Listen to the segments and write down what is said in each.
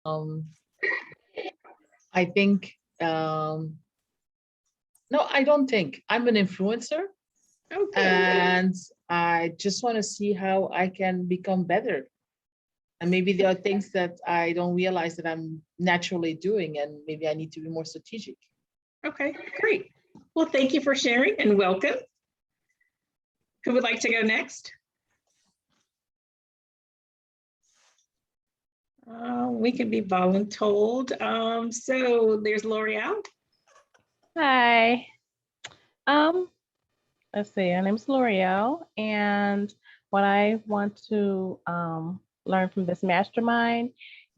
Um, I think, no, I don't think. I'm an influencer, Okay. and I just want to see how I can become better. And maybe there are things that I don't realize that I'm naturally doing, and maybe I need to be more strategic. Okay, great. Well, thank you for sharing and welcome. Who would like to go next? We can be voluntold. So there's L'Oreal. Hi. Let's see, my name is L'Oreal, and what I want to learn from this mastermind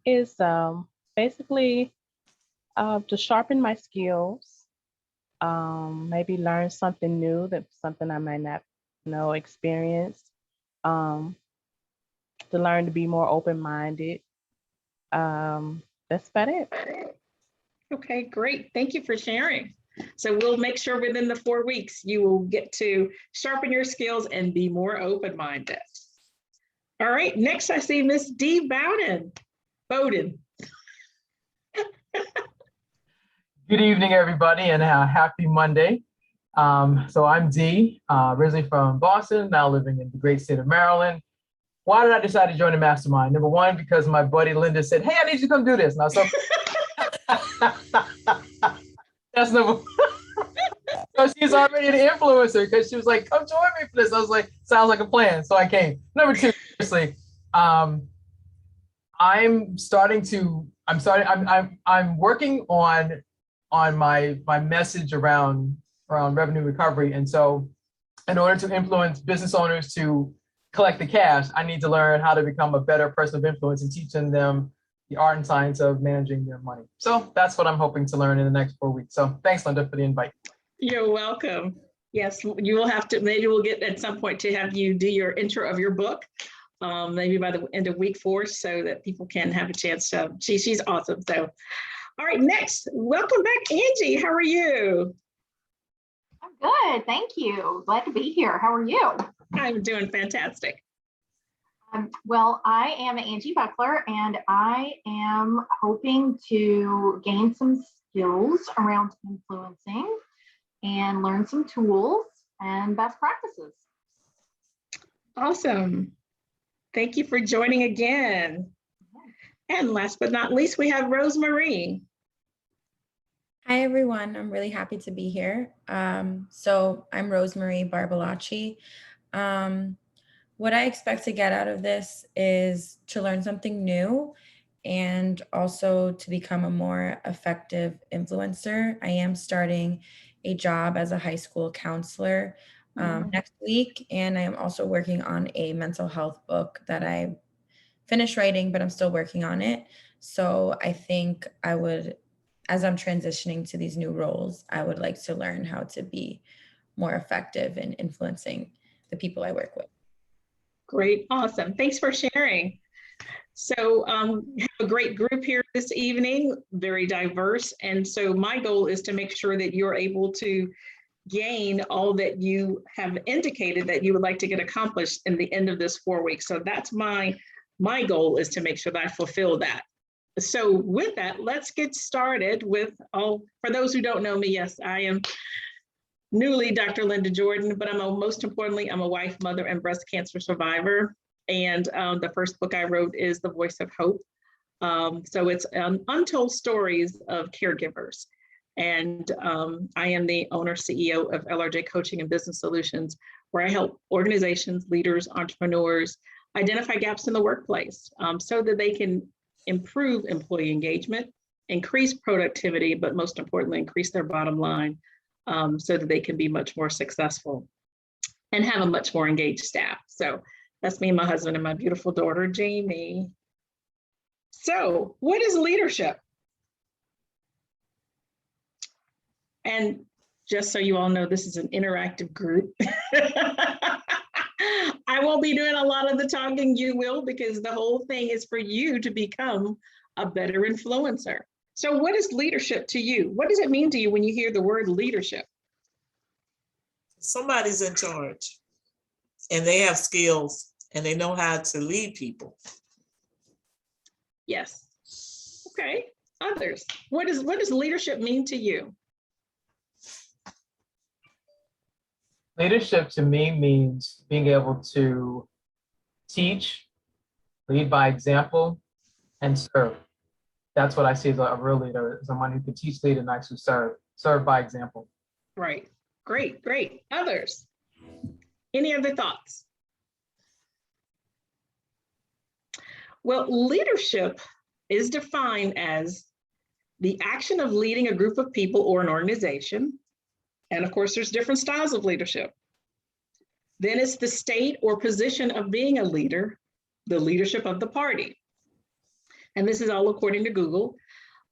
is basically to sharpen my skills, maybe learn something new, that's something I might not know, experience, to learn to be more open-minded. That's about it. Okay, great. Thank you for sharing. So we'll make sure within the 4 weeks you will get to sharpen your skills and be more open-minded. All right, next I see Miss Dee Bowden. Good evening, everybody, and happy Monday. So I'm Dee, originally from Boston, now living in the great state of Maryland. Why did I decide to join the mastermind? Number one, because my buddy Linda said, "Hey, I need you to come do this." And I was like, that's number one. So she's already an influencer because she was like, "Come join me for this." I was like, "Sounds like a plan." So I came. Number two, seriously, I'm working on my message around revenue recovery. And so in order to influence business owners to collect the cash, I need to learn how to become a better person of influence and teaching them the art and science of managing their money. So that's what I'm hoping to learn in the next 4 weeks. So thanks, Linda, for the invite. You're welcome. Yes, you will have to, maybe we'll get at some point to have you do your intro of your book, maybe by the end of week 4, so that people can have a chance to, she's awesome. So, all right, next, welcome back, Angie. How are you? I'm good, thank you. Glad to be here. How are you? I'm doing fantastic. Well, I am Angie Buckler, and I am hoping to gain some skills around influencing and learn some tools and best practices. Awesome. Thank you for joining again. And last but not least, we have Rosemarie. Hi, everyone. I'm really happy to be here. So I'm Rosemarie Barbalacci. What I expect to get out of this is to learn something new and also to become a more effective influencer. I am starting a job as a high school counselor next week, and I am also working on a mental health book that I finished writing, but I'm still working on it. So I think I would, as I'm transitioning to these new roles, I would like to learn how to be more effective in influencing the people I work with. Great, awesome. Thanks for sharing. So we have a great group here this evening, very diverse. And so my goal is to make sure that you're able to gain all that you have indicated that you would like to get accomplished in the end of this 4 weeks. So that's my goal, is to make sure that I fulfill that. So with that, let's get started with, for those who don't know me, yes, I am newly Dr. Linda Jordon, but most importantly, I'm a wife, mother, and breast cancer survivor. And the first book I wrote is The Voice of Hope. So it's untold stories of caregivers. And I am the owner CEO of LRJ Coaching and Business Solutions, where I help organizations, leaders, entrepreneurs identify gaps in the workplace so that they can improve employee engagement, increase productivity, but most importantly, increase their bottom line so that they can be much more successful and have a much more engaged staff. So that's me and my husband and my beautiful daughter, Jamie. So what is leadership? And just so you all know, this is an interactive group. I won't be doing a lot of the talking, you will, because the whole thing is for you to become a better influencer. So what is leadership to you? What does it mean to you when you hear the word leadership? Somebody's in charge and they have skills and they know how to lead people. Yes. Okay, others. What does leadership mean to you? Leadership to me means being able to teach, lead by example, and serve. That's what I see as a real leader, someone who can teach, lead, and actually serve by example. Right. Great, great. Others. Any other thoughts? Well, leadership is defined as the action of leading a group of people or an organization. And of course, there's different styles of leadership. Then it's the state or position of being a leader, the leadership of the party. And this is all according to Google.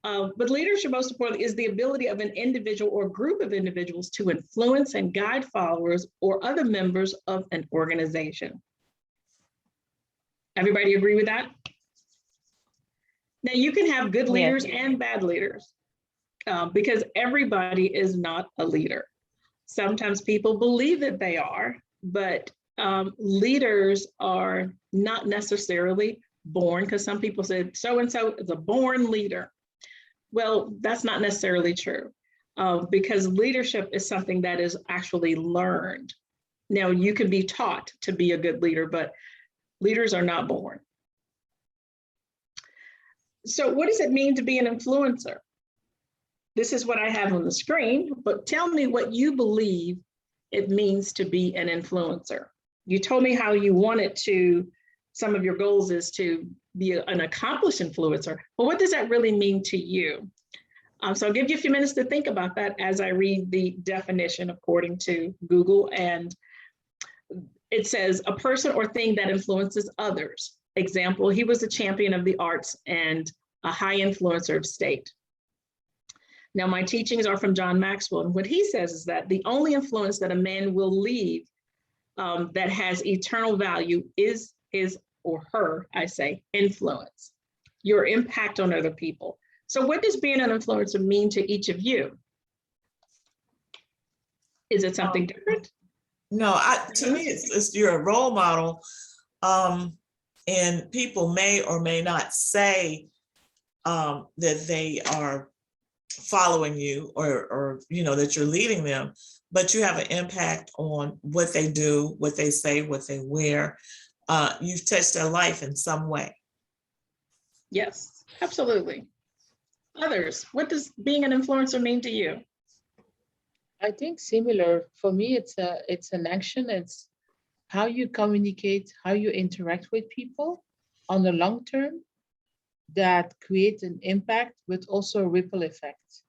But leadership, most importantly, is the ability of an individual or group of individuals to influence and guide followers or other members of an organization. Everybody agree with that? Now, you can have good leaders and bad leaders because everybody is not a leader. Sometimes people believe that they are, but leaders are not necessarily born, because some people said so-and-so is a born leader. Well, that's not necessarily true because leadership is something that is actually learned. Now, you can be taught to be a good leader, but leaders are not born. So what does it mean to be an influencer? This is what I have on the screen, but tell me what you believe it means to be an influencer. You told me how you wanted to, some of your goals is to be an accomplished influencer, but what does that really mean to you? So I'll give you a few minutes to think about that as I read the definition according to Google. And it says a person or thing that influences others. Example, he was a champion of the arts and a high influencer of state. Now, my teachings are from John Maxwell, and what he says is that the only influence that a man will leave that has eternal value is his or her, I say, influence, your impact on other people. So what does being an influencer mean to each of you? Is it something different? No, to me, it's you're a role model, and people may or may not say that they are following you or you know that you're leading them, but you have an impact on what they do, what they say, what they wear. You've touched their life in some way. Yes, absolutely. Others, what does being an influencer mean to you? I think similar. For me, it's an action. It's how you communicate, how you interact with people on the long term that create an impact, but also a ripple effect.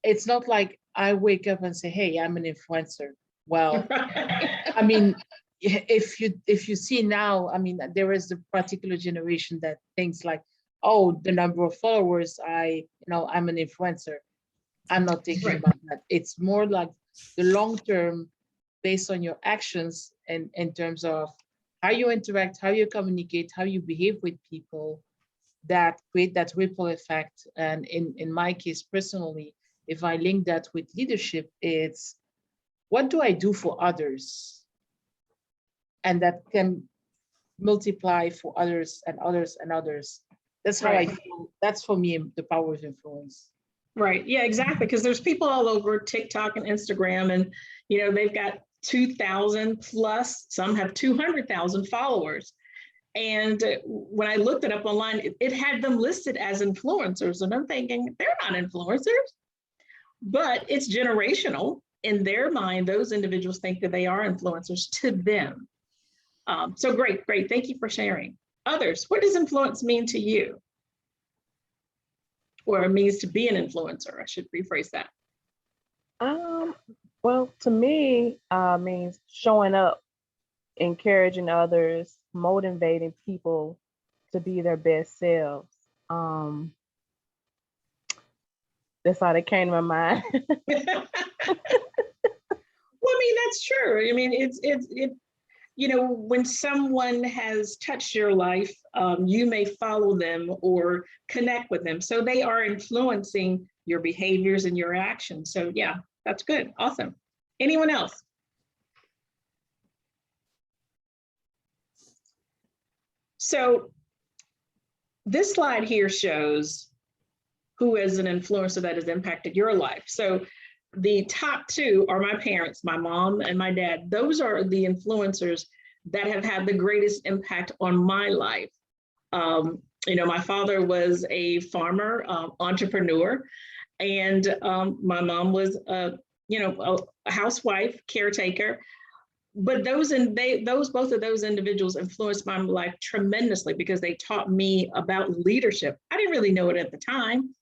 It's not like I wake up and say, hey, I'm an influencer. Well, I mean, if you see now, I mean, there is a particular generation that thinks like, oh, the number of followers, I'm an influencer. I'm not thinking Right. about that. It's more like the long term based on your actions and in terms of how you interact, how you communicate, how you behave with people that create that ripple effect. And in my case personally, if I link that with leadership, it's what do I do for others? And that can multiply for others and others and others. That's how I Right. feel. That's for me the power of influence. Right. Yeah, exactly. Because there's people all over TikTok and Instagram, and they've got 2,000 plus. Some have 200,000 followers. And when I looked it up online, it had them listed as influencers, and I'm thinking they're not influencers, but it's generational. In their mind, those individuals think that they are influencers to them. So great. Thank you for sharing. Others, what does influence mean to you? Or it means to be an influencer, I should rephrase that. Well, to me, means showing up, encouraging others, motivating people to be their best selves. That's all that came to my mind. Well, I mean, that's true. I mean, it when someone has touched your life, you may follow them or connect with them. So they are influencing your behaviors and your actions. So yeah, that's good. Awesome. Anyone else? So this slide here shows who is an influencer that has impacted your life. So the top two are my parents, my mom and my dad. Those are the influencers that have had the greatest impact on my life. My father was a farmer, entrepreneur, and my mom was a housewife, caretaker. But both of those individuals influenced my life tremendously because they taught me about leadership. I didn't really know it at the time,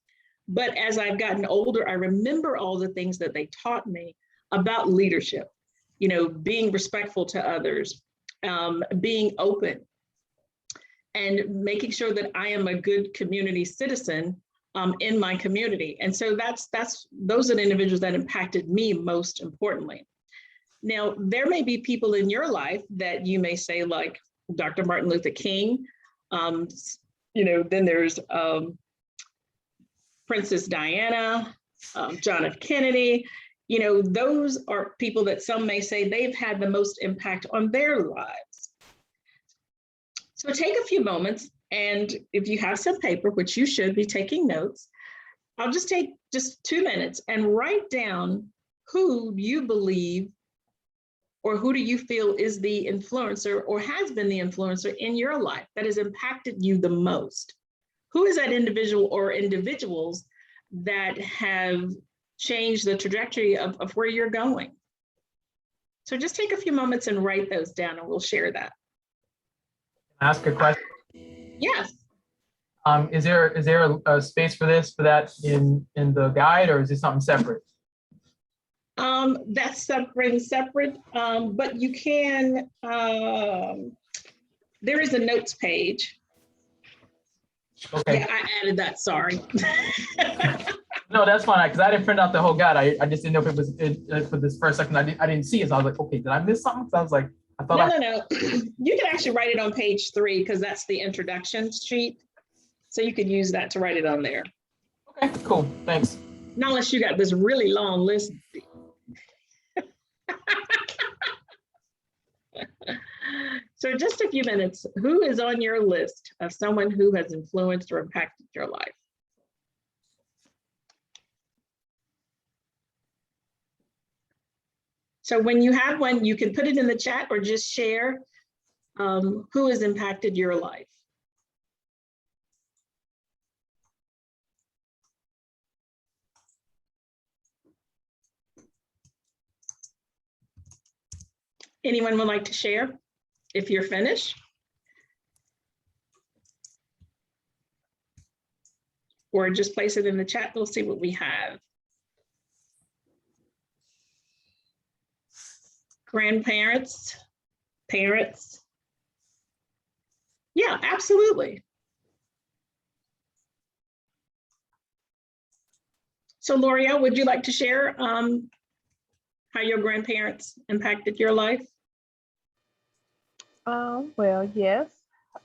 but as I've gotten older, I remember all the things that they taught me about leadership. Being respectful to others, being open, and making sure that I am a good community citizen in my community. And so those are the individuals that impacted me most importantly. Now, there may be people in your life that you may say, like Dr. Martin Luther King, then there's Princess Diana, John F. Kennedy. Those are people that some may say they've had the most impact on their lives. So take a few moments, and if you have some paper, which you should be taking notes, I'll just take just 2 minutes and write down who you believe or who do you feel is the influencer or has been the influencer in your life that has impacted you the most. Who is that individual or individuals that have changed the trajectory of where you're going? So just take a few moments and write those down, and we'll share that. Ask a question. Yes. Is there a space for that in the guide, or is it something separate? That's separate, but you can, there is a notes page. Okay. Yeah, I added that, sorry. No, that's fine, because I didn't print out the whole guide. I just didn't know if it was for this first second. I didn't see it, so I was like, okay, did I miss something? So I was like, I thought No. You can actually write it on page 3 because that's the introduction sheet. So you could use that to write it on there. Okay, cool, thanks. Not unless you got this really long list. So just a few minutes, who is on your list of someone who has influenced or impacted your life? So when you have one, you can put it in the chat or just share who has impacted your life. Anyone would like to share if you're finished? Or just place it in the chat, we'll see what we have. Grandparents, parents. Yeah, absolutely. So L'Oreal, would you like to share how your grandparents impacted your life? Well, yes.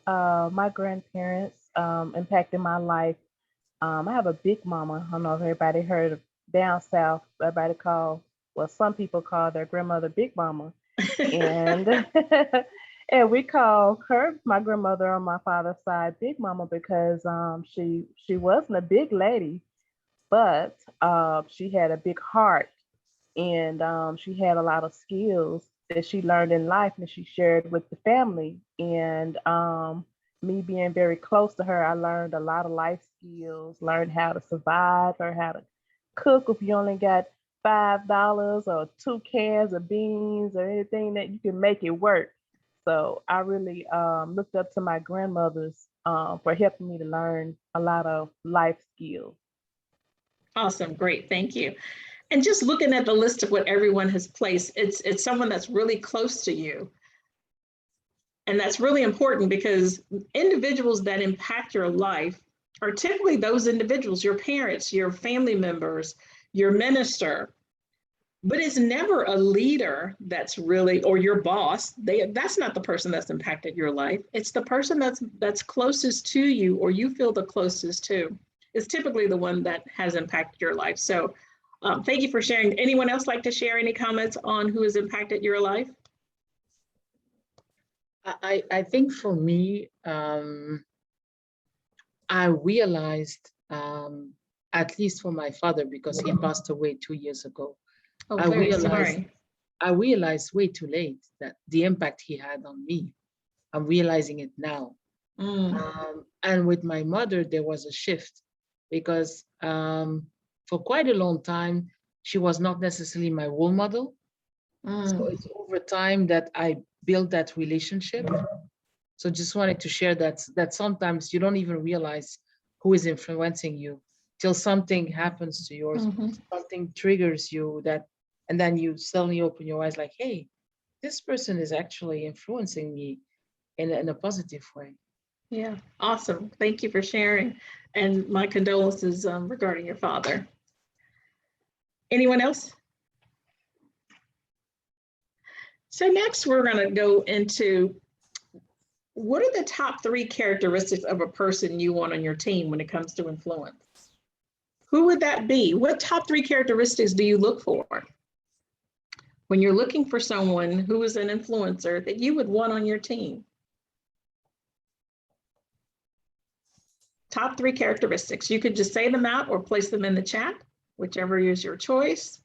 My grandparents impacted my life. I have a big mama. I don't know if everybody heard of down south. Some people call their grandmother Big Mama. And and we call her, my grandmother on my father's side, Big Mama, because she wasn't a big lady, but she had a big heart, and she had a lot of skills that she learned in life and she shared with the family. And me being very close to her, I learned a lot of life skills, learned how to survive, learned how to cook if you only got $5 or 2 cans of beans or anything, that you can make it work. So I really looked up to my grandmothers for helping me to learn a lot of life skills. Awesome, great, thank you. And just looking at the list of what everyone has placed, it's someone that's really close to you. And that's really important because individuals that impact your life are typically those individuals, your parents, your family members, your minister. But it's never a leader that's really, or your boss. That's not the person that's impacted your life. It's the person that's closest to you, or you feel the closest to. It's typically the one that has impacted your life. So thank you for sharing. Anyone else like to share any comments on who has impacted your life? I think for me, I realized at least for my father, because he passed away 2 years ago. Oh, I very realized sorry. I realized way too late that the impact he had on me. I'm realizing it now. And with my mother, there was a shift because for quite a long time, she was not necessarily my role model. So it's over time that I built that relationship. So just wanted to share that sometimes you don't even realize who is influencing you till something happens to yours, something triggers you that, and then you suddenly open your eyes like, hey, this person is actually influencing me in a positive way. Yeah, awesome. Thank you for sharing. And my condolences regarding your father. Anyone else? So next we're going to go into what are the top 3 characteristics of a person you want on your team when it comes to influence? Who would that be? What top 3 characteristics do you look for when you're looking for someone who is an influencer that you would want on your team? Top 3 characteristics. You could just say them out or place them in the chat, whichever is your choice.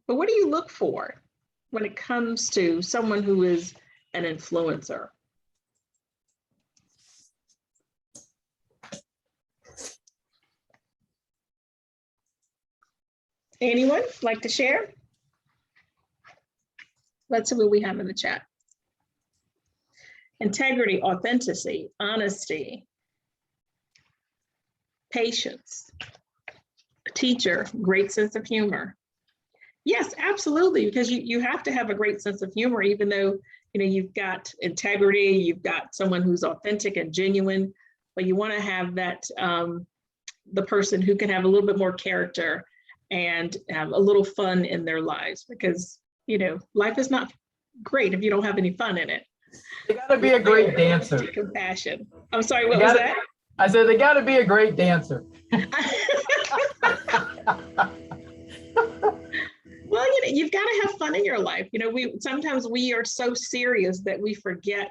But what do you look for when it comes to someone who is an influencer? Anyone like to share? Let's see what we have in the chat. Integrity, authenticity, honesty, patience, teacher, great sense of humor. Yes, absolutely, because you have to have a great sense of humor, even though you've got integrity, you've got someone who's authentic and genuine, but you want to have that the person who can have a little bit more character and have a little fun in their lives, because life is not great if you don't have any fun in it. They gotta be a great dancer. Compassion. I'm sorry, what was that? I said they gotta be a great dancer. Well, you've got to have fun in your life. Sometimes we are so serious that we forget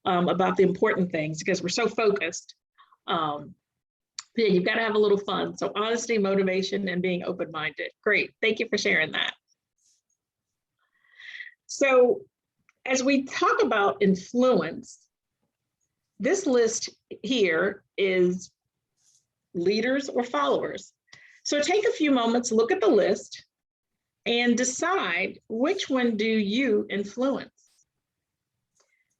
about the important things because we're so focused. Yeah, you've got to have a little fun. So honesty, motivation, and being open-minded. Great. Thank you for sharing that. So as we talk about influence, this list here is leaders or followers. So take a few moments, look at the list, and decide which one do you influence.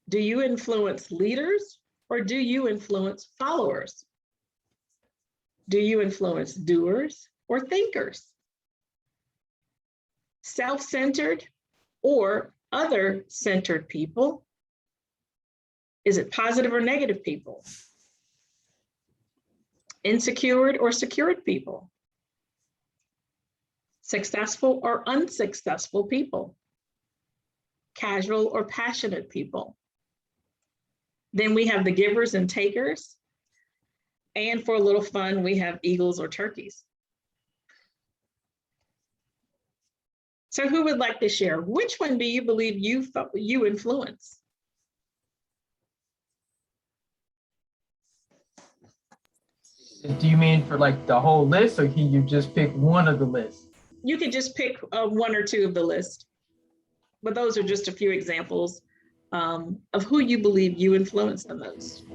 Do you influence leaders or do you influence followers? Do you influence doers or thinkers? Self-centered or other-centered people? Is it positive or negative people? Insecured or secured people? Successful or unsuccessful people? Casual or passionate people? Then we have the givers and takers. And for a little fun, we have eagles or turkeys. So who would like to share? Which one do you believe you influence? Do you mean for like the whole list, or can you just pick one of the lists? You could just pick 1 or 2 of the list, but those are just a few examples of who you believe you influence the most.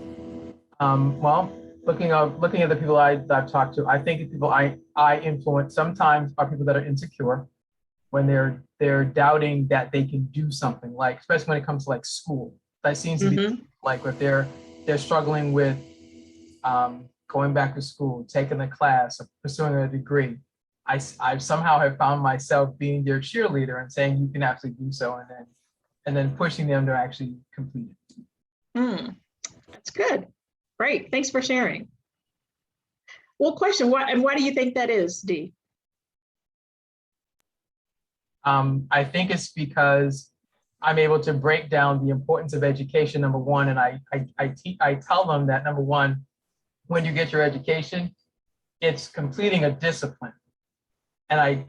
Well, looking at the people I've talked to, I think the people I influence sometimes are people that are insecure when they're doubting that they can do something, like especially when it comes to like school. That seems to be like if they're struggling with going back to school, taking a class, or pursuing a degree. I somehow have found myself being their cheerleader and saying you can actually do so, and then pushing them to actually complete it. That's good. Great. Thanks for sharing. Well, question, why do you think that is, Dee? I think it's because I'm able to break down the importance of education, number one, and I tell them that, number one, when you get your education, it's completing a discipline. And I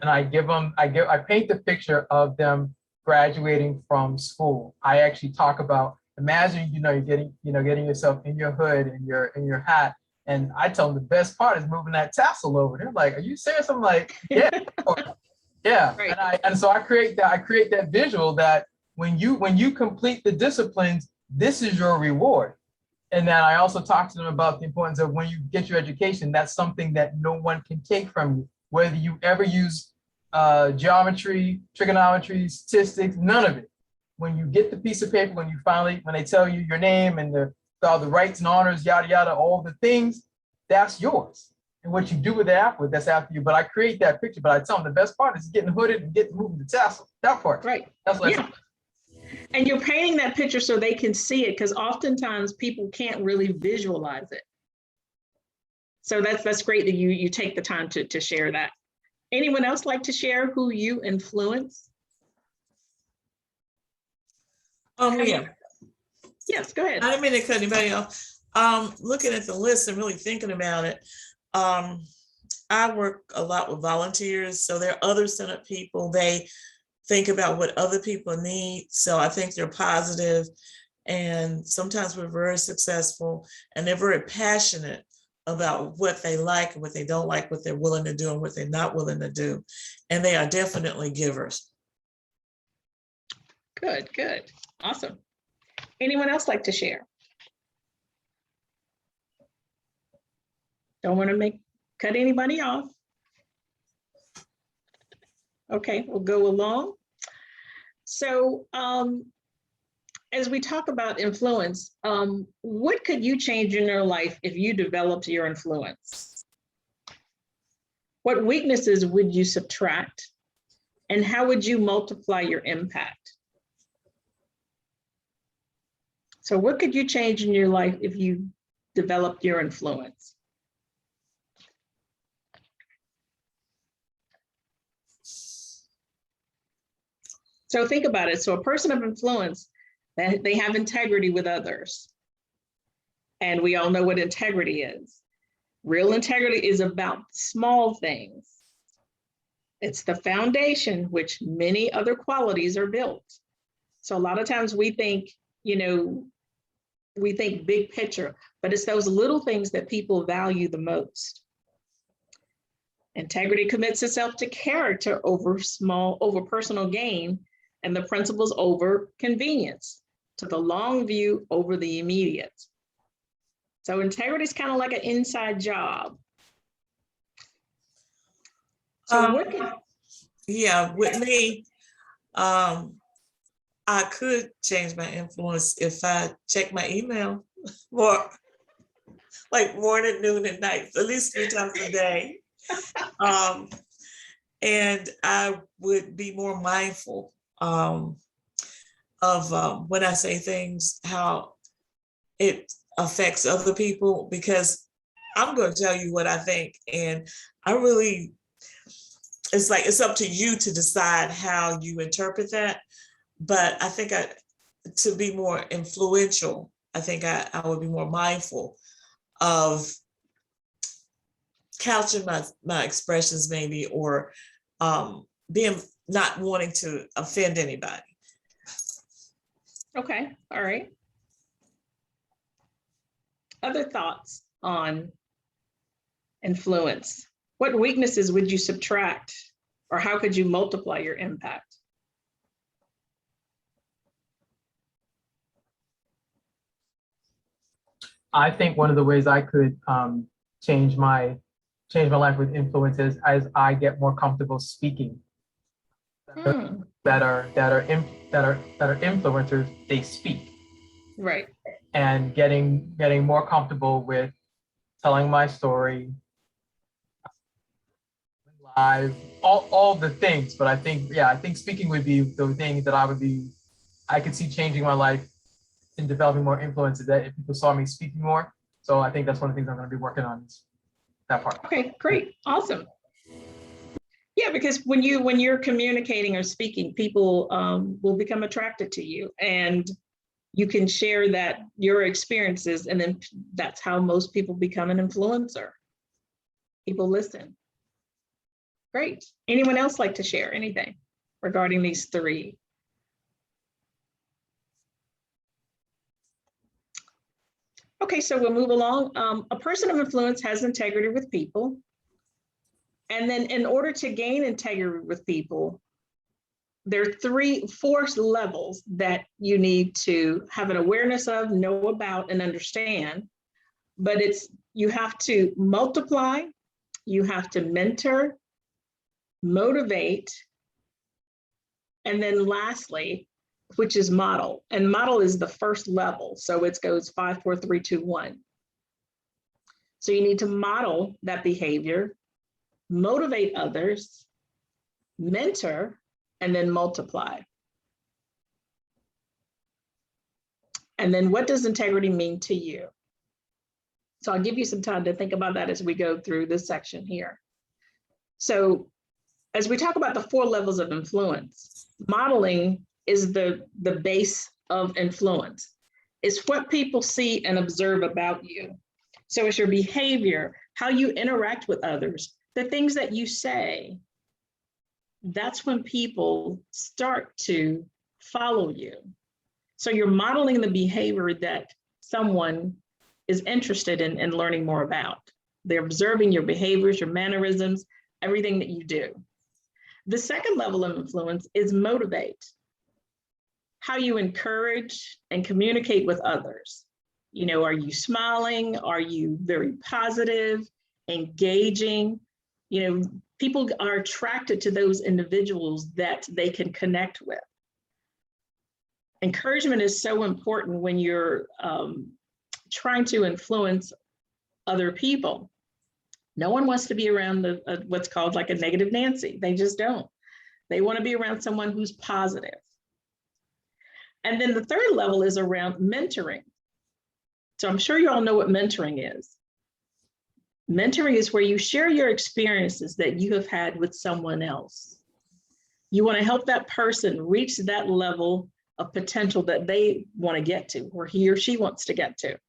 paint the picture of them graduating from school. I actually talk about, imagine, you're getting yourself in your hood and your hat, And I tell them the best part is moving that tassel over. They're like, "Are you serious?" I'm like, "Yeah, yeah." Right. And so I create that visual that when you complete the disciplines, this is your reward. And then I also talk to them about the importance of when you get your education, that's something that no one can take from you. Whether you ever use geometry, trigonometry, statistics, none of it. When you get the piece of paper, when they tell you your name and all the rights and honors, yada, yada, all the things, that's yours. And what you do with it afterward, that's after you. But I create that picture, but I tell them the best part is getting hooded and moving the tassel. That part. Right. That's what Yeah. And you're painting that picture so they can see it, because oftentimes people can't really visualize it. So that's great that you take the time to share that. Anyone else like to share who you influence? Yeah. Yes, go ahead. I didn't mean to cut anybody off. Looking at the list and really thinking about it, I work a lot with volunteers. So there are other-centered people. They think about what other people need. So I think they're positive, and sometimes we're very successful, and they're very passionate about what they like and what they don't like, what they're willing to do and what they're not willing to do. And they are definitely givers. Good, good. Awesome. Anyone else like to share? Don't want to cut anybody off. Okay, we'll go along. So as we talk about influence, what could you change in your life if you developed your influence? What weaknesses would you subtract? And how would you multiply your impact? So what could you change in your life if you developed your influence? So think about it. So a person of influence, they have integrity with others. And we all know what integrity is. Real integrity is about small things. It's the foundation which many other qualities are built. So a lot of times we think, we think big picture, but it's those little things that people value the most. Integrity commits itself to character over personal gain, and the principles over convenience, to the long view over the immediate. So integrity is kind of like an inside job. So yeah, with me, I could change my influence if I check my email more, like morning, noon, and night, at least 3 times a day. And I would be more mindful of when I say things, how it affects other people, because I'm going to tell you what I think. And it's up to you to decide how you interpret that. But I think to be more influential, I think I would be more mindful of couching my expressions maybe, or being not wanting to offend anybody. Okay, all right. Other thoughts on influence? What weaknesses would you subtract, or how could you multiply your impact? I think one of the ways I could change my life with influence is as I get more comfortable speaking. That are influencers, they speak. Right. And getting more comfortable with telling my story live, all the things. But I think speaking would be the thing that I could see changing my life in developing more influence, is that if people saw me speaking more. So I think that's one of the things I'm going to be working on, is that part. Okay, great, awesome. Yeah, because when you're communicating or speaking, people will become attracted to you, and you can share your experiences, and then that's how most people become an influencer. People listen. Great. Anyone else like to share anything regarding these 3? Okay, so we'll move along. A person of influence has integrity with people. And then in order to gain integrity with people, there are 4 levels that you need to have an awareness of, know about, and understand. But you have to multiply, you have to mentor, motivate, and then lastly, which is model. And model is the first level. So it goes 5, 4, 3, 2, 1. So you need to model that behavior, motivate others, mentor, and then multiply. And then what does integrity mean to you? So I'll give you some time to think about that as we go through this section here. So as we talk about the 4 levels of influence, modeling is the base of influence. It's what people see and observe about you. So it's your behavior, how you interact with others, the things that you say. That's when people start to follow you. So you're modeling the behavior that someone is interested in learning more about. They're observing your behaviors, your mannerisms, everything that you do. The second level of influence is motivate. How you encourage and communicate with others. You know, are you smiling? Are you very positive, engaging? You know, people are attracted to those individuals that they can connect with. Encouragement is so important when you're trying to influence other people. No one wants to be around what's called like a negative Nancy. They just don't. They want to be around someone who's positive. And then the third level is around mentoring. So I'm sure you all know what mentoring is. Mentoring is where you share your experiences that you have had with someone else. You want to help that person reach that level of potential that they want to get to, or he or she wants to get to.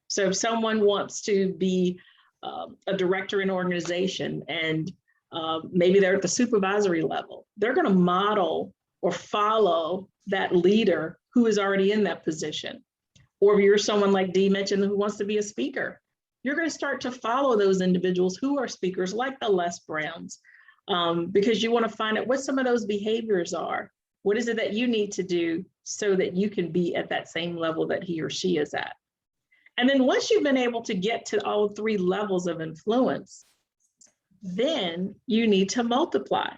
So if someone wants to be a director in an organization and maybe they're at the supervisory level, they're going to model or follow that leader who is already in that position. Or if you're someone like Dee mentioned who wants to be a speaker, you're going to start to follow those individuals who are speakers like the Les Browns, because you want to find out what some of those behaviors are. What is it that you need to do so that you can be at that same level that he or she is at? And then once you've been able to get to all 3 levels of influence, then you need to multiply.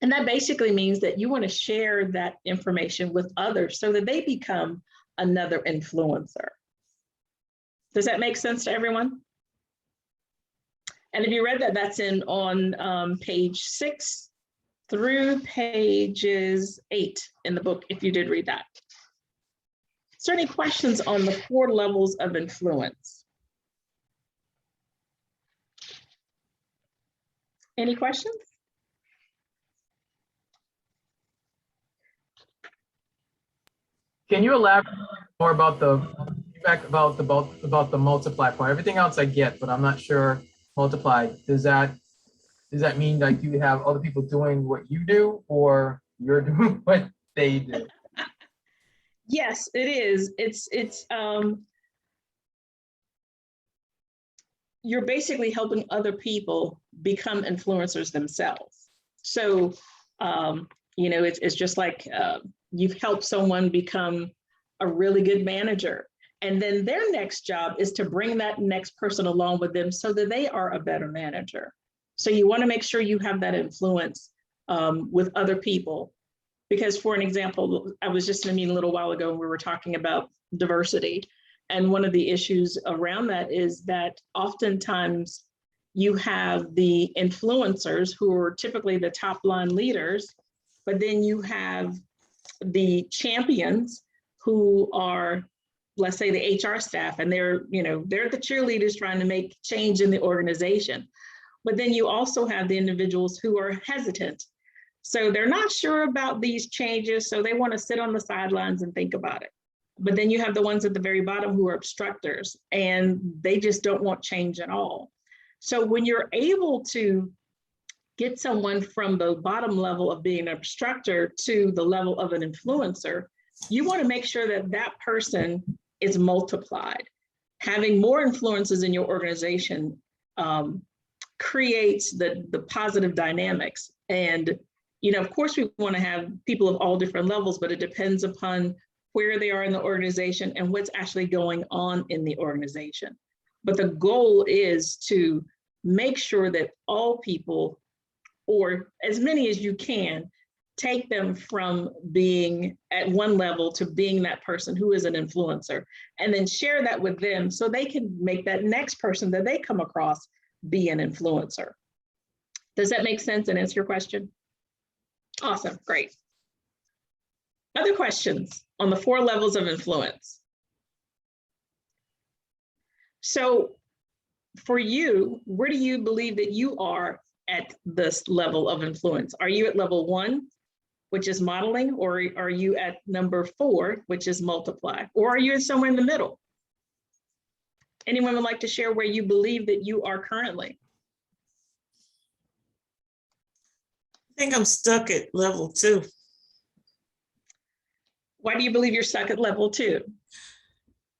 And that basically means that you want to share that information with others so that they become another influencer. Does that make sense to everyone? And if you read that, that's on page 6 through pages 8 in the book, if you did read that. Is there any questions on the 4 levels of influence? Any questions? Can you elaborate more about the multiply part? Everything else I get, but I'm not sure multiply. Does that mean like you have other people doing what you do, or you're doing what they do? Yes, it is. You're basically helping other people become influencers themselves. So, you know, it's just like you've helped someone become a really good manager. And then their next job is to bring that next person along with them so that they are a better manager. So you want to make sure you have that influence with other people. Because for an example, I was just in a meeting a little while ago and we were talking about diversity. And one of the issues around that is that oftentimes you have the influencers who are typically the top line leaders, but then you have the champions who are, let's say, the HR staff, and they're the cheerleaders trying to make change in the organization. But then you also have the individuals who are hesitant. So they're not sure about these changes, so they want to sit on the sidelines and think about it. But then you have the ones at the very bottom who are obstructors, and they just don't want change at all. So when you're able to get someone from the bottom level of being an obstructor to the level of an influencer, you want to make sure that that person is multiplied. having more influences in your organization creates the positive dynamics. And, of course, we want to have people of all different levels, but it depends upon where they are in the organization and what's actually going on in the organization. But the goal is to make sure that all people, or as many as you can, take them from being at one level to being that person who is an influencer, and then share that with them so they can make that next person that they come across be an influencer. Does that make sense and answer your question? Awesome, great. Other questions on the 4 levels of influence? So for you, where do you believe that you are at this level of influence? Are you at level 1, which is modeling, or are you at number 4, which is multiply, or are you somewhere in the middle? Anyone would like to share where you believe that you are currently? I think I'm stuck at level 2. Why do you believe you're stuck at level 2?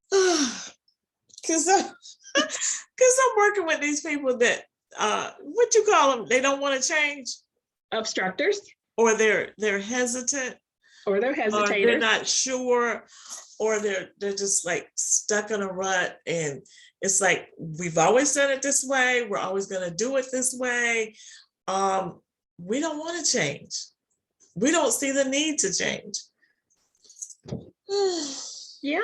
Because I'm working with these people that, what you call them, they don't want to change. Obstructors. Or they're hesitant. Or they're hesitators. Or they're not sure, or they're just like stuck in a rut. And it's like, we've always done it this way. We're always going to do it this way. We don't want to change. We don't see the need to change. Yeah.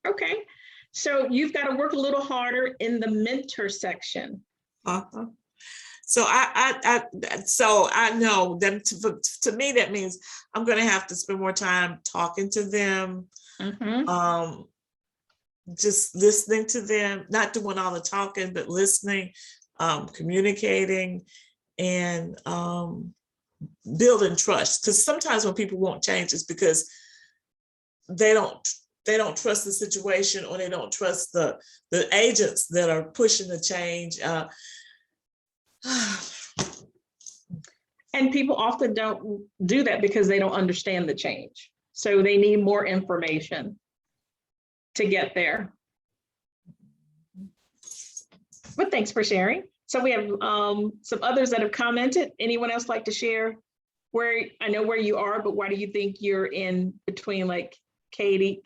Okay. So you've got to work a little harder in the mentor section. Uh-huh. So I know them to me, that means I'm going to have to spend more time talking to them, just listening to them, not doing all the talking, but listening, communicating, and building trust. Because sometimes when people won't change, it's because they don't trust the situation, or they don't trust the agents that are pushing the change. And people often don't do that because they don't understand the change. So they need more information to get there. But thanks for sharing. So we have some others that have commented. Anyone else like to share where, I know where you are, but why do you think you're in between, like Katie,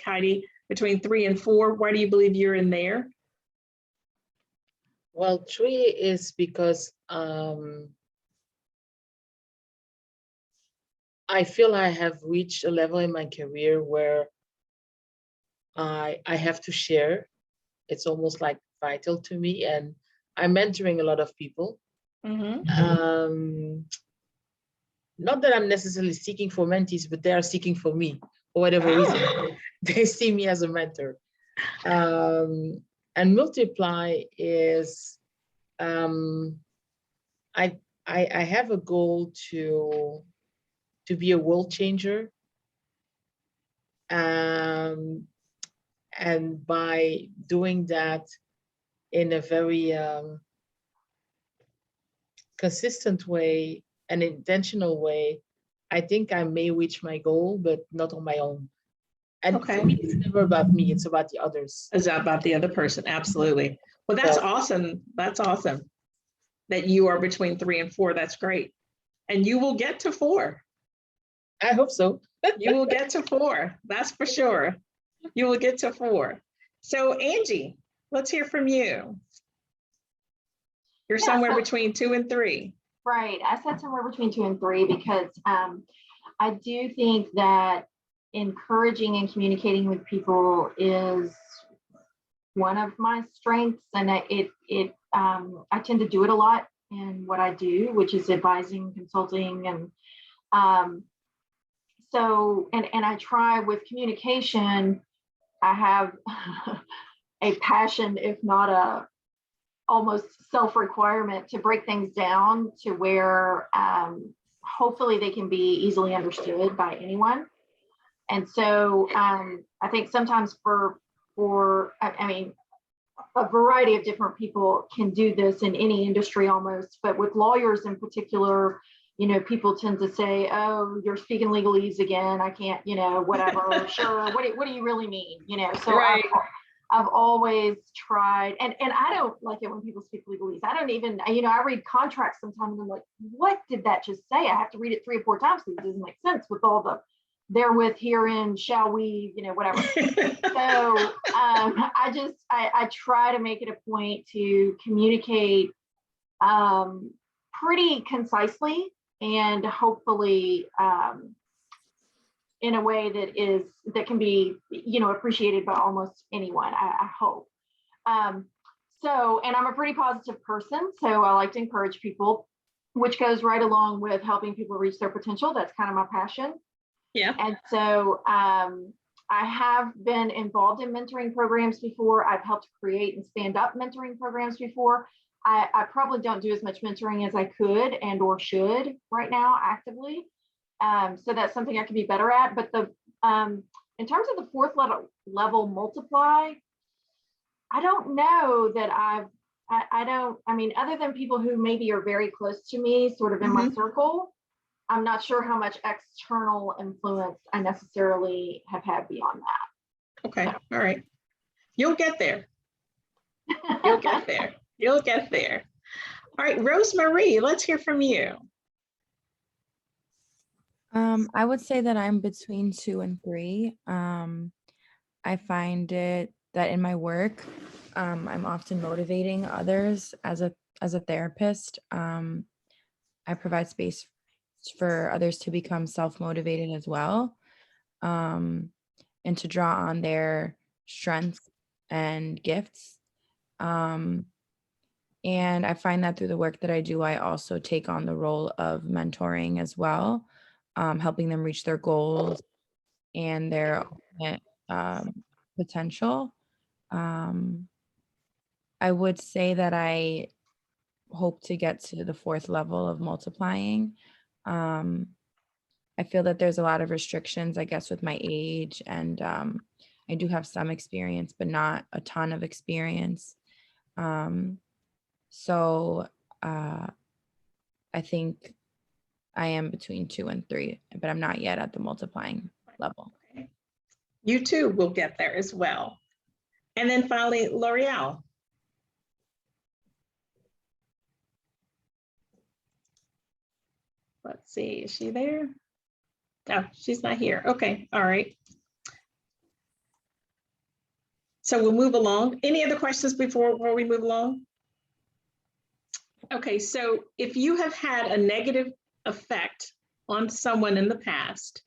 between 3 and 4? Why do you believe you're in there? Well, 3 is because I feel I have reached a level in my career where I have to share. It's almost like vital to me, and I'm mentoring a lot of people. Not that I'm necessarily seeking for mentees, but they are seeking for me for whatever reason. They see me as a mentor. And multiply is, I have a goal to be a world changer. And by doing that in a very consistent way, an intentional way, I think I may reach my goal, but not on my own. And for me, it's never about me, it's about the others. It's about the other person, absolutely. Well, that's awesome. That's awesome that you are between 3 and 4. That's great. And you will get to 4. I hope so. You will get to 4. That's for sure. You will get to 4. So Angie, let's hear from you. You're somewhere between 2 and 3. Right. I said somewhere between 2 and 3 because I do think that encouraging and communicating with people is one of my strengths, and I tend to do it a lot in what I do, which is advising, consulting, and so I try with communication. I have a passion, if not a almost self-requirement, to break things down to where hopefully they can be easily understood by anyone. And so I think sometimes for I mean, a variety of different people can do this in any industry almost, but with lawyers in particular, people tend to say, oh, you're speaking legalese again. I can't, whatever, sure. What do you really mean? So right. I've always tried, and I don't like it when people speak legalese. I don't even, I read contracts sometimes and I'm like, what did that just say? I have to read it 3 or 4 times because it doesn't make sense with all the therewith, herein, shall we, whatever. So I try to make it a point to communicate pretty concisely and hopefully in a way that can be, appreciated by almost anyone, I hope. So, and I'm a pretty positive person, so I like to encourage people, which goes right along with helping people reach their potential. That's kind of my passion. Yeah. And so I have been involved in mentoring programs before. I've helped create and stand up mentoring programs before. I probably don't do as much mentoring as I could and or should right now actively. So that's something I could be better at. But in terms of the 4th level multiply, I don't know that I mean, other than people who maybe are very close to me, sort of in my circle, I'm not sure how much external influence I necessarily have had beyond that. Okay. All right. You'll get there. You'll get there. You'll get there. All right, Rosemary, let's hear from you. I would say that I'm between 2 and 3. I find it that in my work, I'm often motivating others as a therapist. I provide space for others to become self-motivated as well, and to draw on their strengths and gifts. And I find that through the work that I do, I also take on the role of mentoring as well, helping them reach their goals and their ultimate potential. I would say that I hope to get to the 4th level of multiplying. I feel that there's a lot of restrictions, I guess, with my age, and I do have some experience, but not a ton of experience. So I think I am between 2 and 3, but I'm not yet at the multiplying level. You too will get there as well. And then finally, L'Oreal. Let's see, is she there? No, she's not here. Okay, all right. So we'll move along. Any other questions before we move along? Okay, so if you have had a negative effect on someone in the past,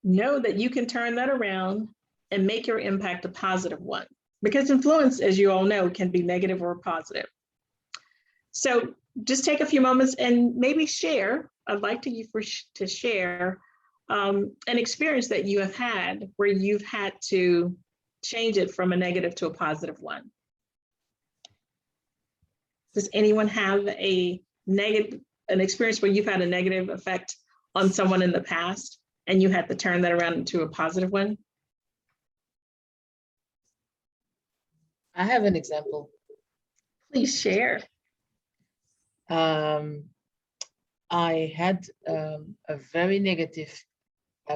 know that you can turn that around and make your impact a positive one, because influence, as you all know, can be negative or positive. So just take a few moments and maybe share. I'd like to share an experience that you have had where you've had to change it from a negative to a positive one. Does anyone have an experience where you've had a negative effect on someone in the past and you had to turn that around into a positive one? I have an example. Please share. I had a very negative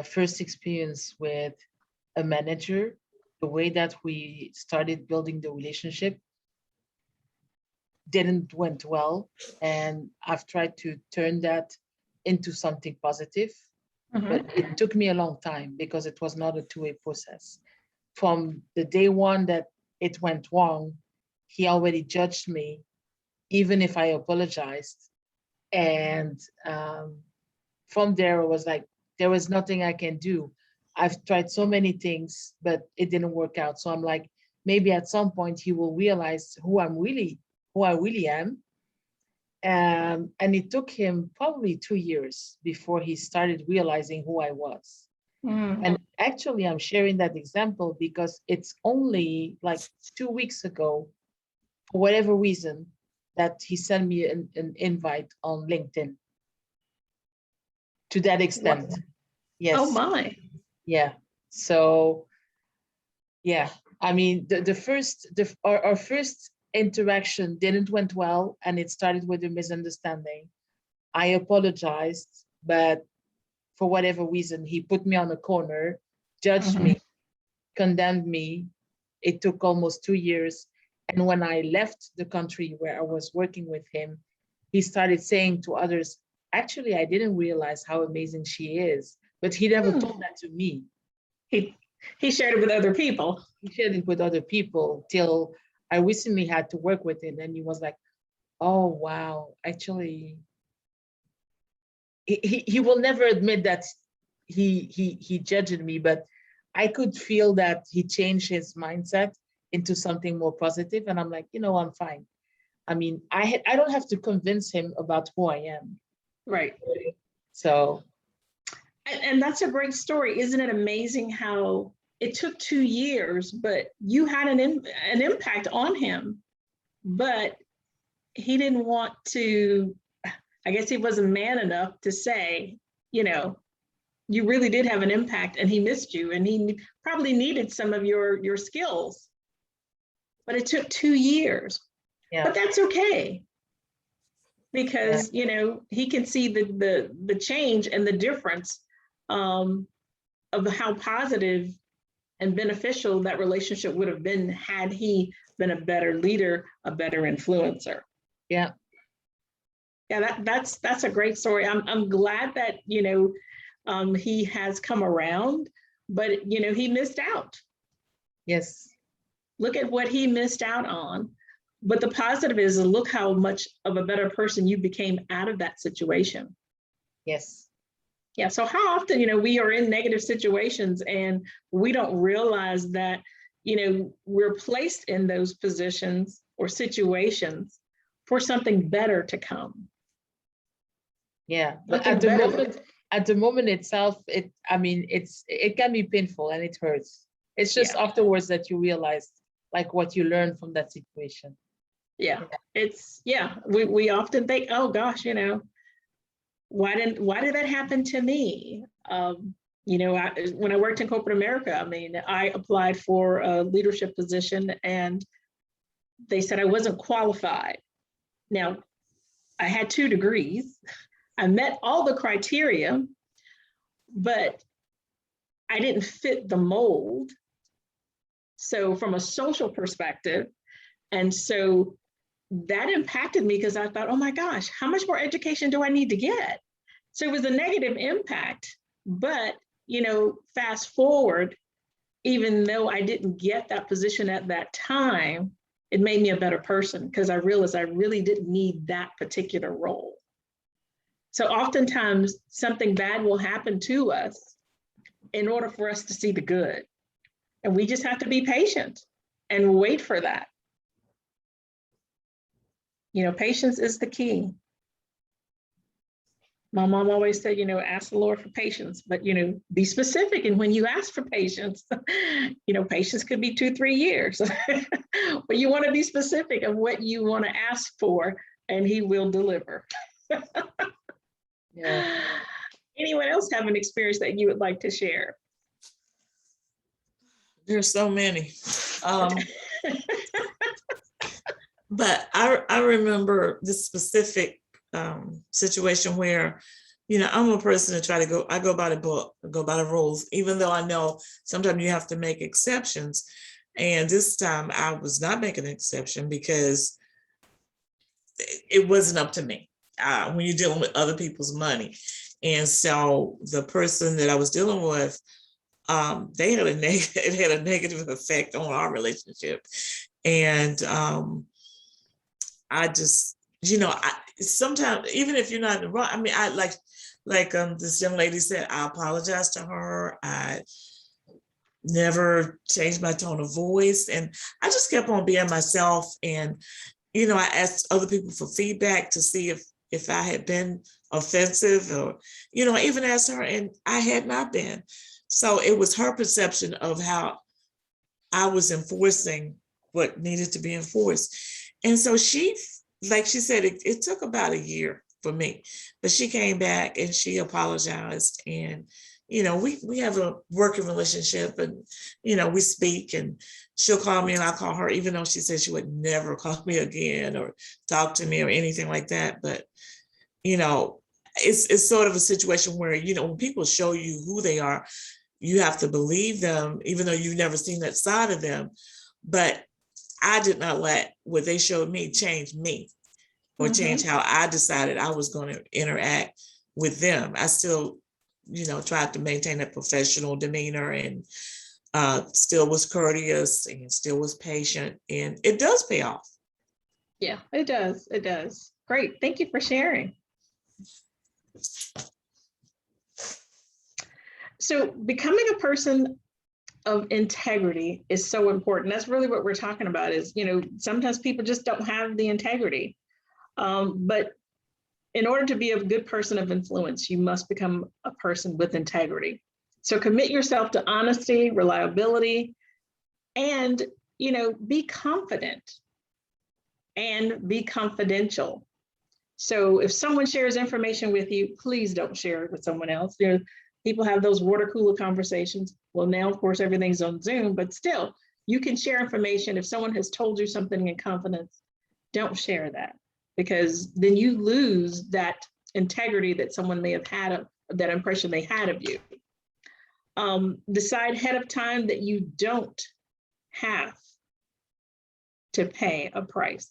first experience with a manager. The way that we started building the relationship didn't went well, and I've tried to turn that into something positive, but it took me a long time because it was not a two-way process. From the day one that it went wrong, he already judged me, even if I apologized. And from there, it was like, there was nothing I can do. I've tried so many things, but it didn't work out. So I'm like, maybe at some point he will realize who I really am. And it took him probably 2 years before he started realizing who I was. And actually, I'm sharing that example because it's only like 2 weeks ago, for whatever reason, that he sent me an invite on LinkedIn. To that extent. What? Yes. Oh my. Yeah. So, yeah, I mean, our first interaction didn't went well, and it started with a misunderstanding. I apologized, but for whatever reason, he put me on a corner, judged me, condemned me, it took almost 2 years. And when I left the country where I was working with him, he started saying to others, actually, I didn't realize how amazing she is, but he never told that to me. He shared it with other people. He shared it with other people till I recently had to work with him, and he was like, oh, wow, actually, he will never admit that he judged me, but I could feel that he changed his mindset into something more positive. And I'm like, I'm fine. I mean, I don't have to convince him about who I am. Right. So. And that's a great story. Isn't it amazing how it took 2 years, but you had an impact on him, but he didn't want to, I guess he wasn't man enough to say, you really did have an impact, and he missed you, and he probably needed some of your skills, but it took 2 years. Yeah. But that's okay, because he can see the change and the difference of how positive and beneficial that relationship would have been had he been a better leader, a better influencer. Yeah. Yeah, that's a great story. I'm glad that he has come around, but he missed out. Yes. Look at what he missed out on. But the positive is, look how much of a better person you became out of that situation. Yes. Yeah. So how often, we are in negative situations and we don't realize that, we're placed in those positions or situations for something better to come. Yeah. But at the moment itself, it can be painful and it hurts. It's just afterwards that you realize like what you learned from that situation. Yeah. We often think, oh gosh, why did that happen to me? When I worked in corporate America, I applied for a leadership position and they said I wasn't qualified. Now, I had 2 degrees. I met all the criteria, but I didn't fit the mold. So from a social perspective, and so that impacted me because I thought, oh my gosh, how much more education do I need to get? So it was a negative impact, but fast forward, even though I didn't get that position at that time, it made me a better person because I realized I really didn't need that particular role. So oftentimes something bad will happen to us in order for us to see the good. And we just have to be patient and wait for that. Patience is the key. My mom always said, ask the Lord for patience, but, be specific. And when you ask for patience, patience could be 2-3 years, but you want to be specific of what you want to ask for, and he will deliver. Yeah. Anyone else have an experience that you would like to share? There's so many. But I remember this specific situation where, I'm a person to I go by the book, I go by the rules, even though I know sometimes you have to make exceptions. And this time I was not making an exception because it wasn't up to me when you're dealing with other people's money. And so the person that I was dealing with, it had a negative effect on our relationship. And I just, sometimes, even if you're not in the wrong, I like this young lady said, I apologized to her. I never changed my tone of voice. And I just kept on being myself. And, I asked other people for feedback to see if I had been offensive or, I even asked her and I had not been. So it was her perception of how I was enforcing what needed to be enforced. And so she, like she said, it took about a year for me, but she came back and she apologized. And, we have a working relationship and, we speak and she'll call me and I'll call her, even though she said she would never call me again or talk to me or anything like that. But, it's sort of a situation where, when people show you who they are, you have to believe them, even though you've never seen that side of them. but I did not let what they showed me change me or change how I decided I was going to interact with them. I still, tried to maintain a professional demeanor and still was courteous and still was patient, and it does pay off. Yeah, it does. It does. Great. Thank you for sharing. So becoming a person of integrity is so important. That's really what we're talking about is, sometimes people just don't have the integrity. But in order to be a good person of influence, you must become a person with integrity. So commit yourself to honesty, reliability, and, be confident and be confidential. So if someone shares information with you, please don't share it with someone else. People have those water cooler conversations. Well, now, of course, everything's on Zoom, but still, you can share information. If someone has told you something in confidence, don't share that, because then you lose that integrity that someone may have had, that impression they had of you. Decide ahead of time that you don't have to pay a price.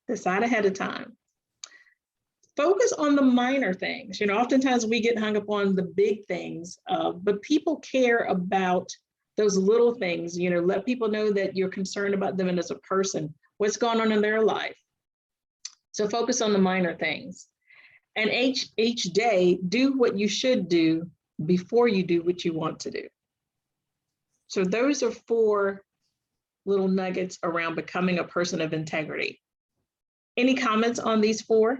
Decide ahead of time. Focus on the minor things. Oftentimes we get hung up on the big things, but people care about those little things. Let people know that you're concerned about them and as a person, what's going on in their life. So focus on the minor things. And each day, do what you should do before you do what you want to do. So those are 4 little nuggets around becoming a person of integrity. Any comments on these 4?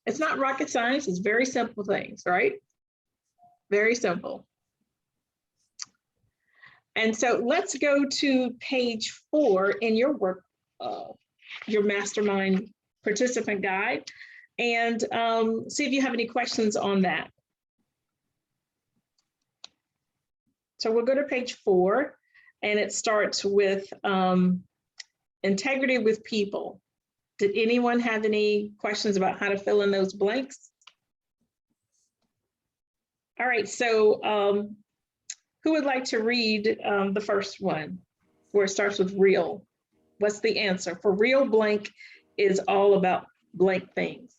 It's not rocket science, it's very simple things, right? Very simple. And so let's go to page 4 in your work, your mastermind participant guide, and see if you have any questions on that. So we'll go to page 4, and it starts with integrity with people. Did anyone have any questions about how to fill in those blanks? All right, so who would like to read the first one, where it starts with real? What's the answer? For real, blank is all about blank things.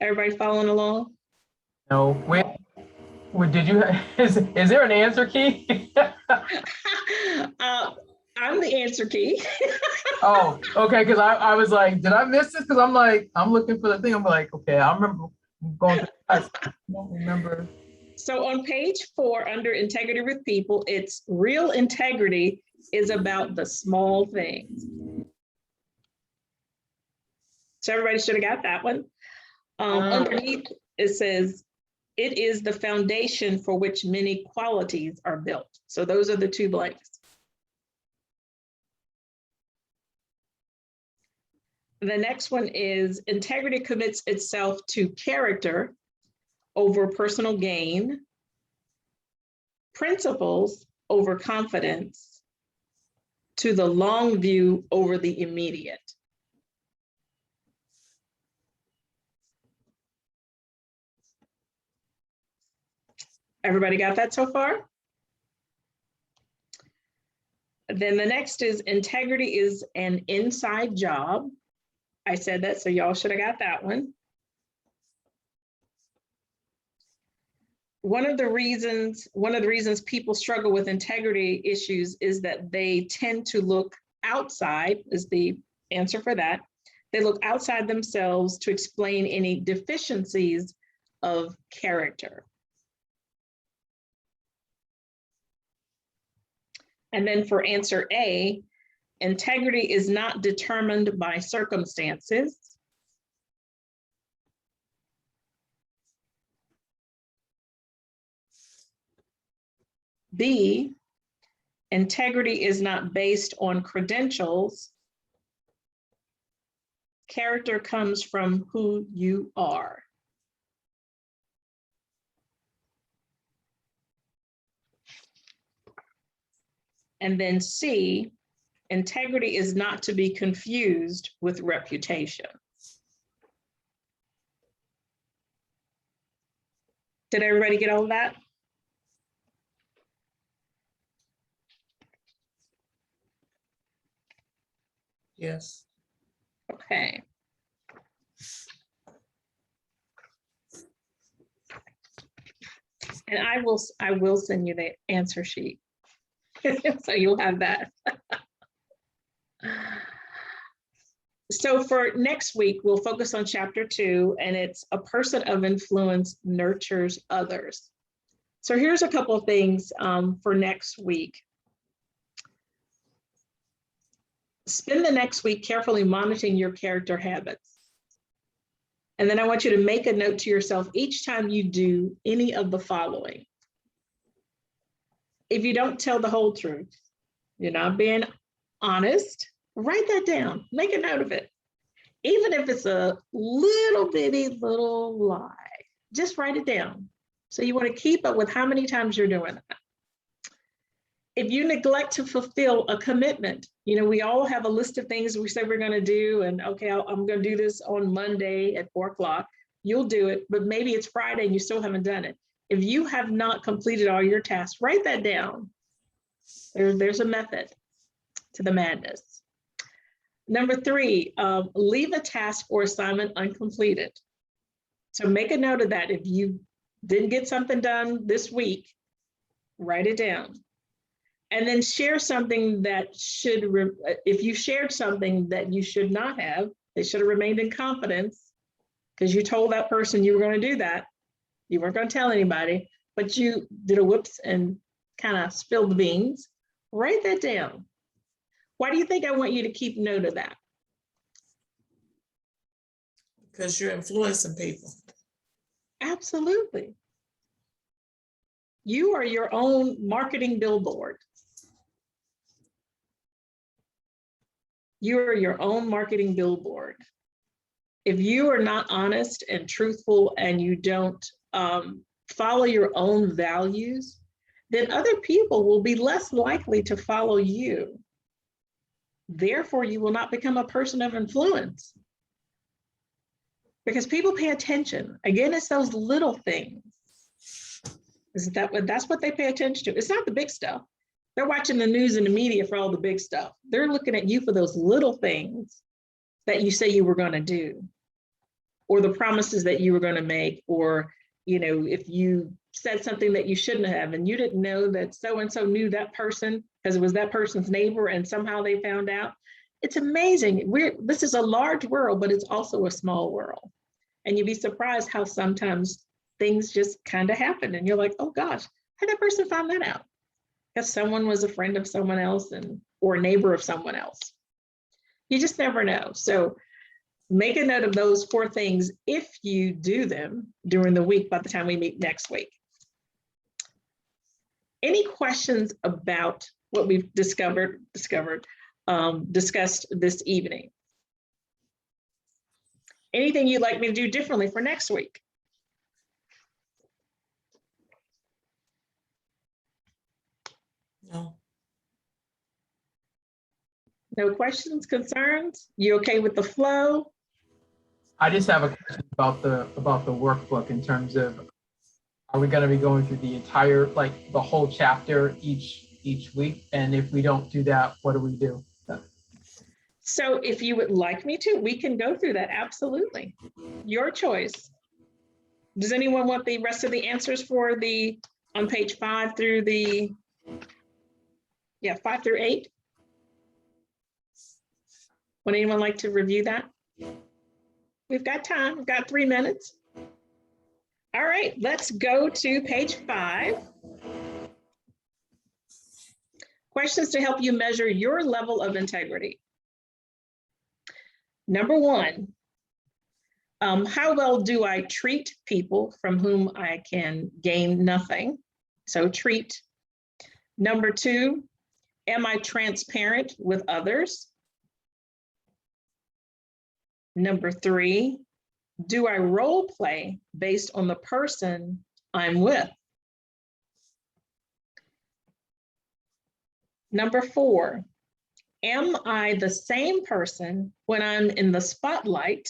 Everybody following along? No, wait, did you, is there an answer key? I'm the answer key. Oh, okay, because I was like, did I miss this? Because I'm looking for the thing. I'm like, okay, I remember going through I don't remember. So on page 4, under integrity with people, it's real integrity is about the small things. So everybody should have got that one. Underneath, it says, it is the foundation for which many qualities are built. So those are the 2 blanks. The next one is integrity commits itself to character over personal gain, principles over confidence, to the long view over the immediate. Everybody got that so far? Then the next is integrity is an inside job. I said that, so y'all should have got that one. One of the reasons people struggle with integrity issues is that they tend to look outside, is the answer for that. They look outside themselves to explain any deficiencies of character. And then for answer A, integrity is not determined by circumstances. B, integrity is not based on credentials. Character comes from who you are. And then C, integrity is not to be confused with reputation. Did everybody get all of that? Yes. Okay. And I will send you the answer sheet. So you'll have that. So for next week, we'll focus on chapter 2, and it's a person of influence nurtures others. So here's a couple of things for next week. Spend the next week carefully monitoring your character habits. And then I want you to make a note to yourself each time you do any of the following. If you don't tell the whole truth, you're not being honest, write that down, make a note of it. Even if it's a little bitty little lie, just write it down. So you want to keep up with how many times you're doing that. If you neglect to fulfill a commitment, you know, we all have a list of things we say we're going to do, and okay, I'm going to do this on Monday at 4 o'clock. You'll do it, but maybe it's Friday and you still haven't done it. If you have not completed all your tasks, write that down. There's a method to the madness. Number 3, leave a task or assignment uncompleted. So make a note of that. If you didn't get something done this week, write it down. And then share something that if you shared something that you should not have, they should have remained in confidence because you told that person you were going to do that. You weren't going to tell anybody, but you did a whoops and kind of spilled the beans. Write that down. Why do you think I want you to keep note of that? Because you're influencing people. Absolutely. You are your own marketing billboard. You are your own marketing billboard. If you are not honest and truthful and you don't follow your own values, then other people will be less likely to follow you. Therefore, you will not become a person of influence. Because people pay attention. Again, it's those little things. That's what they pay attention to. It's not the big stuff. They're watching the news and the media for all the big stuff. They're looking at you for those little things that you say you were going to do, or the promises that you were going to make, or, you know, if you said something that you shouldn't have and you didn't know that so-and-so knew that person because it was that person's neighbor and somehow they found out. It's amazing. This is a large world, but it's also a small world. And you'd be surprised how sometimes things just kind of happen and you're like, oh gosh, how did that person find that out? Because someone was a friend of someone else or a neighbor of someone else. You just never know. So make a note of those 4 things if you do them during the week by the time we meet next week. Any questions about what we've discussed this evening? Anything you'd like me to do differently for next week? No. No questions, concerns? You okay with the flow? I just have a question about the workbook in terms of, are we going to be going through the entire, like the whole chapter each week? And if we don't do that, what do we do? So if you would like me to, we can go through that. Absolutely. Your choice. Does anyone want the rest of the answers for on page 5 through 5 through 8? Would anyone like to review that? We've got time. We've got 3 minutes. All right, let's go to page 5. Questions to help you measure your level of integrity. Number 1, how well do I treat people from whom I can gain nothing? So treat. Number 2, am I transparent with others? Number 3, do I role play based on the person I'm with? Number 4, am I the same person when I'm in the spotlight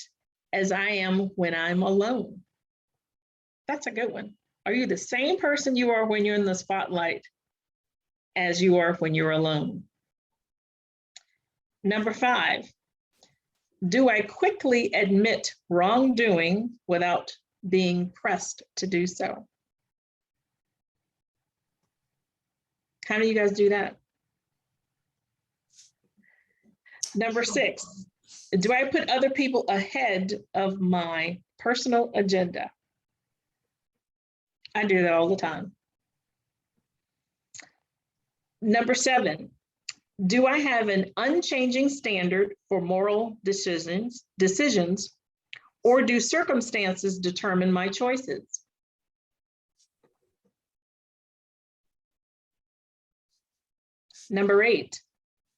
as I am when I'm alone? That's a good one. Are you the same person you are when you're in the spotlight as you are when you're alone? Number 5, do I quickly admit wrongdoing without being pressed to do so? How do you guys do that? Number 6, do I put other people ahead of my personal agenda? I do that all the time. Number 7, do I have an unchanging standard for moral decisions, or do circumstances determine my choices? Number 8,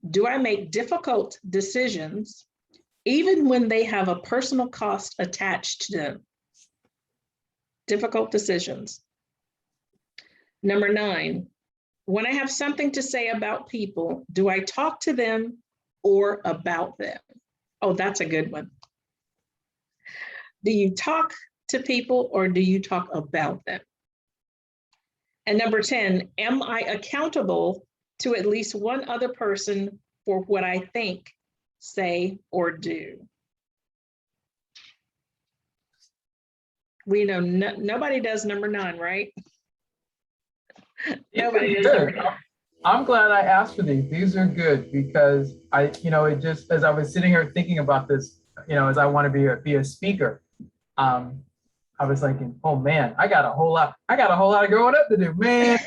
do I make difficult decisions even when they have a personal cost attached to them? Difficult decisions. Number 9, when I have something to say about people, do I talk to them or about them? Oh, that's a good one. Do you talk to people or do you talk about them? And number 10, am I accountable to at least one other person for what I think, say, or do? We know nobody does number 9, right? Nobody does number 9. I'm glad I asked for these. These are good because it just, as I was sitting here thinking about this, as I want to be a speaker, I was thinking, oh man, I got a whole lot of growing up to do, man.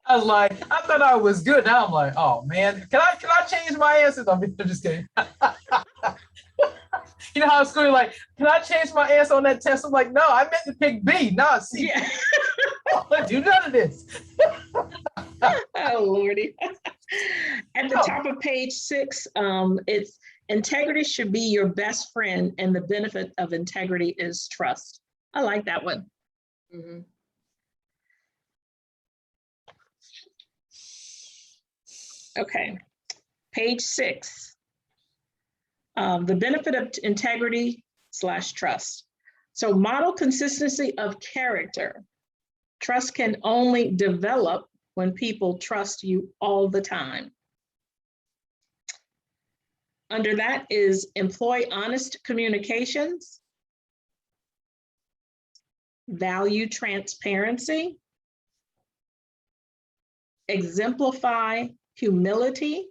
I was like, I thought I was good. Now I'm like, oh man, can I change my answers? I'm just kidding. You know how at school you're like, can I change my answer on that test? I'm like, no, I meant to pick B, not C. Yeah. Let's do none of this. Oh Lordy. At the top of page 6, it's integrity should be your best friend, and the benefit of integrity is trust. I like that one. Mhm. Okay, page 6. The benefit of integrity / trust. So model consistency of character. Trust can only develop when people trust you all the time. Under that is employ honest communications, value transparency, exemplify humility,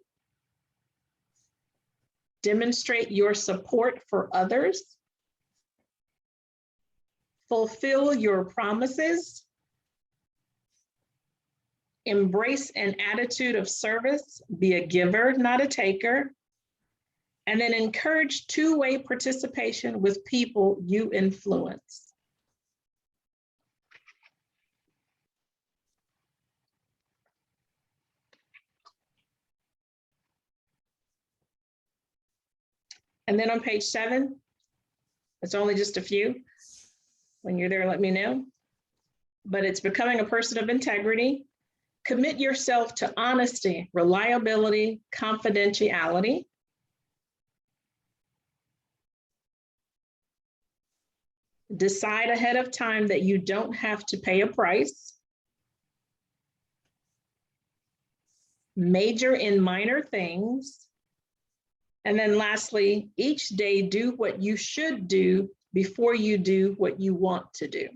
demonstrate your support for others, fulfill your promises, embrace an attitude of service, be a giver, not a taker, and then encourage two-way participation with people you influence. And then on page 7, it's only just a few. When you're there, let me know. But it's becoming a person of integrity. Commit yourself to honesty, reliability, confidentiality. Decide ahead of time that you don't have to pay a price. Major in minor things. And then lastly, each day do what you should do before you do what you want to do.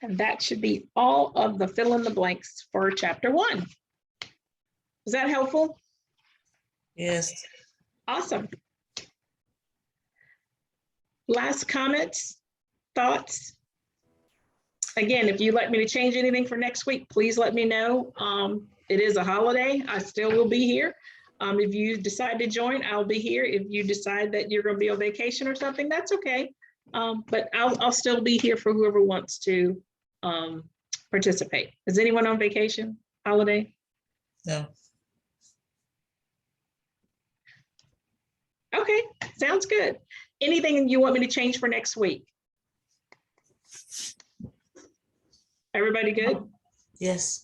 And that should be all of the fill in the blanks for chapter 1. Is that helpful? Yes. Awesome. Last comments, thoughts? Again, if you'd like me to change anything for next week, please let me know. It is a holiday. I still will be here. If you decide to join, I'll be here. If you decide that you're going to be on vacation or something, that's okay. But I'll still be here for whoever wants to participate. Is anyone on vacation, holiday? No. Okay, sounds good. Anything you want me to change for next week? Everybody good? Yes.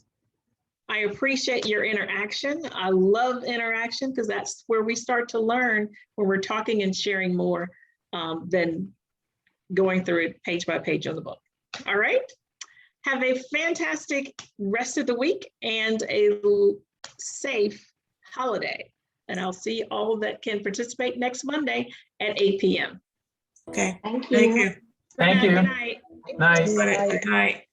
I appreciate your interaction. I love interaction because that's where we start to learn when we're talking and sharing more. than going through it page by page on the book. All right. Have a fantastic rest of the week and a safe holiday. And I'll see all that can participate next Monday at 8 p.m. Okay. Thank you. Thank you. Thank you. Good night. Nice. Good night.